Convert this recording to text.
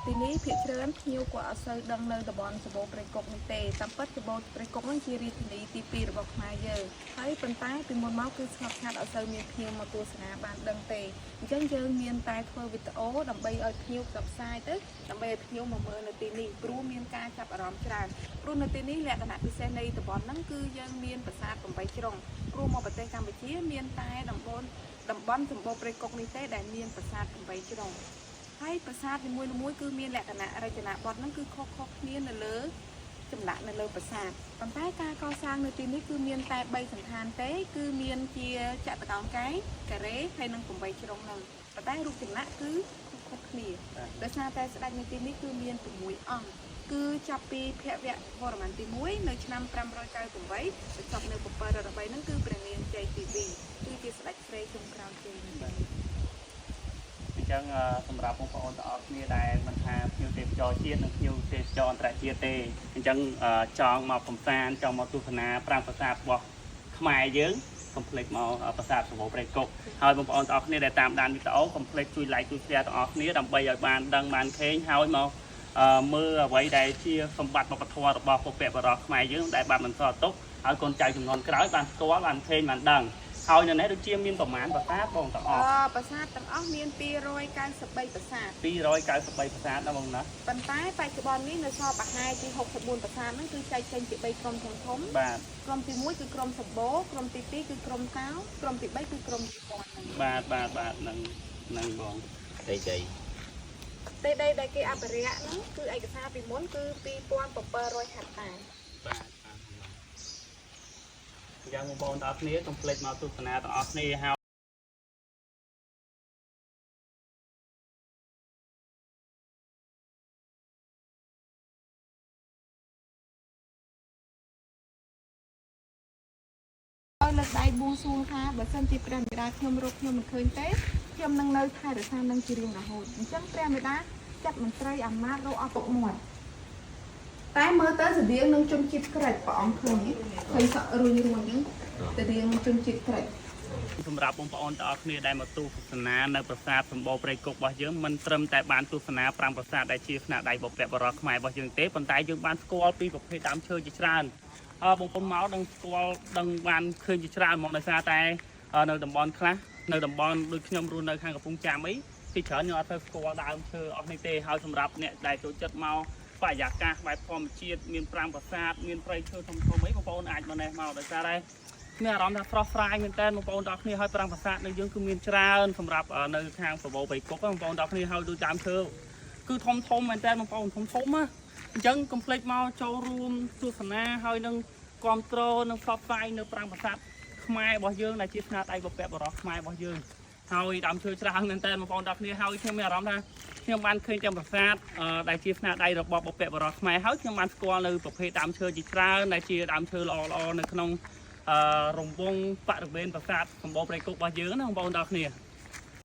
ទីនេះភាគច្រើនភ្ញៀវក៏អត់សូវដឹងនៅតំបន់សម្បូរព្រៃគុកនេះទេតាមពិតសម្បូរព្រៃគុកហ្នឹងជារាជធានីទី2របស់ខ្មែរយើងហើយប៉ុន្តែពីមុនមកគឺស្ងប់ស្ងាត់អត់សូវមានភ្ញៀវមកទស្សនាបានដឹងទេអញ្ចឹងយើងមានតែធ្វើវីដេអូដើម្បីឲ្យភ្ញៀវផ្សព្វផ្សាយទៅដើម្បីឲ្យភ្ញៀវមកមើលនៅទីនេះព្រោះមានការចាប់អារម្មណ៍ច្រើនព្រោះនៅទីនេះលក្ខណៈពិសេសនៃតំបន់ហ្នឹងគឺយើងមានប្រាសាទ8ជ្រុងព្រោះមកប្រទេសកម្ពុជាមានតែតំបន់សម្បូរព្រៃគុកនេះទេដែលមានប្រាសាទ8ជ្រុងហើយប្រាសាទនីមួយៗគឺមានលក្ខណៈរចនាបថហ្នឹងគឺខុសៗគ្នានៅលើចម្លាក់នៅលើប្រាសាទប៉ុន្តែការកសាងនៅទីនេះគឺមានតែ3សណ្ឋានទេគឺមានជាចតុកោណកែងការ៉េហើយនិង8ជ្រុងហ្នឹងប៉ុន្តែរូបចម្លាក់គឺខុសៗគ្នាដោយសារតែស្ដេចនៅទីនេះគឺមាន6អង្គគឺចាប់ពីភវវរ្ម័នទី1នៅឆ្នាំ598បញ្ចប់នៅ7រ8ហ្នឹងគឺព្រះនាងជ័យទី2គឺជាស្ដេចស្រីចុងក្រោយជ័យនេះអញ្ចឹងសម្រាប់បងប្អូនទាំងអស់គ្នាដែលមិនថាភ្ញៀវទេសចរជាតិនិងភ្ញៀវទេសចរអន្តរជាតិទេអញ្ចឹងចង់មកកំសាន្តចង់មកទស្សនាប្រាង្គប្រាសាទរបស់ខ្មែរយើងកុំភ្លេចមកប្រាសាទសម្បូរព្រៃគុកហើយបងប្អូនទាំងអស់គ្នាដែលតាមដានវីដេអូកុំភ្លេចជួយ like ជួយ share ទាំងអស់គ្នាដើម្បីឲ្យបានដឹងបានឃើញហើយមកមើលអ្វីដែលជាសម្បត្តិវប្បធម៌របស់ពុព្វបុរសខ្មែរយើងដែលបានបន្សល់ទុកឲ្យកូនចៅជំនាន់ក្រោយបានស្គាល់បានឃើញបានដឹងហើយនៅនេះដូចជាមានប្រមាណប្រាសាទបងទាំងអស់ប្រាសាទទាំងអស់មាន293ប្រាសាទ293ប្រាសាទណាបងណាប៉ុន្តែបច្ចុប្បន្ននេះនៅសល់ប្រហែលជា64ប្រាសាទហ្នឹងគឺចែកចេញជា3ក្រុមធំៗបាទក្រុមទី1គឺក្រុមសម្បូរក្រុមទី2គឺក្រុមកោក្រុមទី3គឺក្រុមទីពាន់ហ្នឹងបាទនឹងបងដីដែលគេអភិរក្សហ្នឹងគឺឯកសារពីមុនគឺ2700ហិកតាបាទយ៉ាងបងប្អូនទាំងអស់គ្នាកុំភ្លេចមកទស្សនាទាំងអស់គ្នាហើយលើកដៃបួងសួងថាបើសិនជាព្រះមេដាខ្ញុំរកខ្ញុំមិនឃើញទេខ្ញុំនឹងនៅថែរក្សានឹងជារៀងរហូតអញ្ចឹងព្រះមេដាចាត់មន្ត្រីអាមាត្យរកអស់ពុកមាត់តែមើលទៅស្តៀងនឹងជនជាតិក្រិចព្រះអង្គឃើញសក់រួញហ្នឹងស្តៀងនឹងជនជាតិក្រិចសម្រាប់បងប្អូនទាំងអស់គ្នាដែលមកទស្សនានៅប្រាសាទសម្បូរព្រៃគុករបស់យើងមិនត្រឹមតែបានទស្សនា5ប្រាសាទដែលជាស្នាដៃបុព្វបុរសខ្មែររបស់យើងទេប៉ុន្តែយើងបានស្គាល់ពីប្រភេទដើមឈើជាច្រើនបងប្អូនមកដឹងស្គាល់ដឹងបានឃើញជាច្រើនមកដោយសារតែនៅតំបន់ខ្លះនៅតំបន់ដូចខ្ញុំរស់នៅខាងកំពង់ចាមអីទីច្រើនយើងអត់ទៅស្គាល់ដើមឈើអស់នេះទេហើយសម្រាប់អ្នកដែលចូលចិត្តមកបរិយាកាសបែបធម្មជាតិមាន5ប្រាសាទមានព្រៃឈើធំៗអីបងប្អូនអាចមកនេះមកដោយសារតែមានអារម្មណ៍ថាស្រស់ស្រាយមែនតើបងប្អូនទាំងអស់គ្នាហើយ5ប្រាសាទនៅយើងគឺមានច្រើនសម្រាប់នៅខាងសម្បូរព្រៃគុកបងប្អូនទាំងអស់គ្នាហើយដូចដើមឈើគឺធំមែនតើបងប្អូនធំណាអញ្ចឹងកុំភ្លេចមកចូលរួមទស្សនាហើយនឹងគ្រប់គ្រងនិងផ្សព្វផ្សាយនៅប្រាង្គប្រាសាទខ្មែររបស់យើងដែលជាស្នាដៃបុព្វបុរសខ្មែររបស់យើងហើយដើមឈើច្រើនមែនតើបងប្អូនទាំងគ្នាហើយខ្ញុំមានអារម្មណ៍ថាខ្ញុំបានឃើញទាំងប្រាសាទដែលជាស្នាដៃរបស់បុព្វបុរសខ្មែរហើយខ្ញុំបានស្គាល់នៅប្រភេទដើមឈើជាច្រើនដែលជាដើមឈើល្អនៅក្នុងរង្វង់បរិវេណប្រាសាទសម្បូរព្រៃគុករបស់យើងណាបងប្អូនទាំងគ្នា